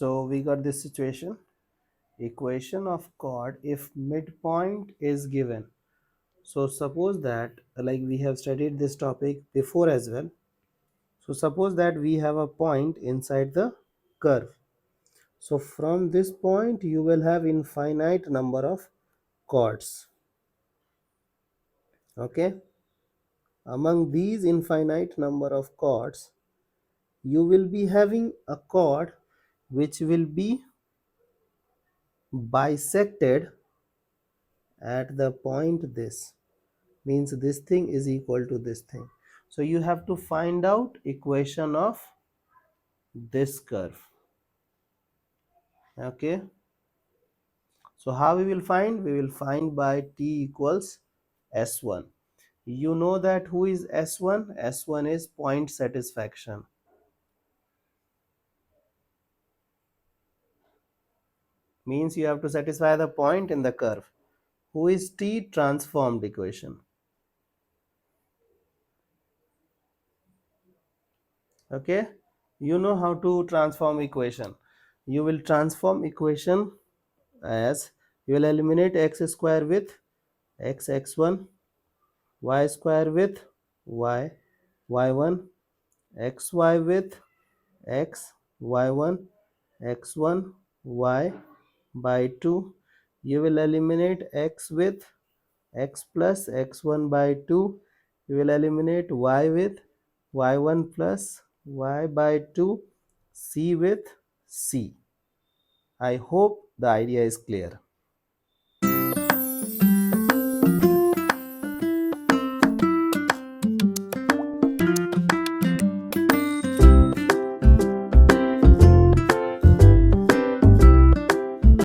So we got this situation, equation of chord if midpoint is given. So suppose that, like we have studied this topic before as well. So suppose that we have a point inside the curve. So from this point you will have infinite number of chords. Okay, among these infinite number of chords, you will be having a chord which will be bisected at the point this, means this thing is equal to this thing. So you have to find out equation of this curve. Okay, so how we will find? We will find by t equals s1. You know that who is s1? S1 is point satisfaction. Means you have to satisfy the point in the curve. Who is t? Transformed equation. Okay, you know how to transform equation. You will transform equation as, you will eliminate x square with x1, y square with y1, xy with x y1, x1 y by 2. You will eliminate x with x plus x1 by 2. You will eliminate y with y1 plus y by 2, c with c. I hope the idea is clear.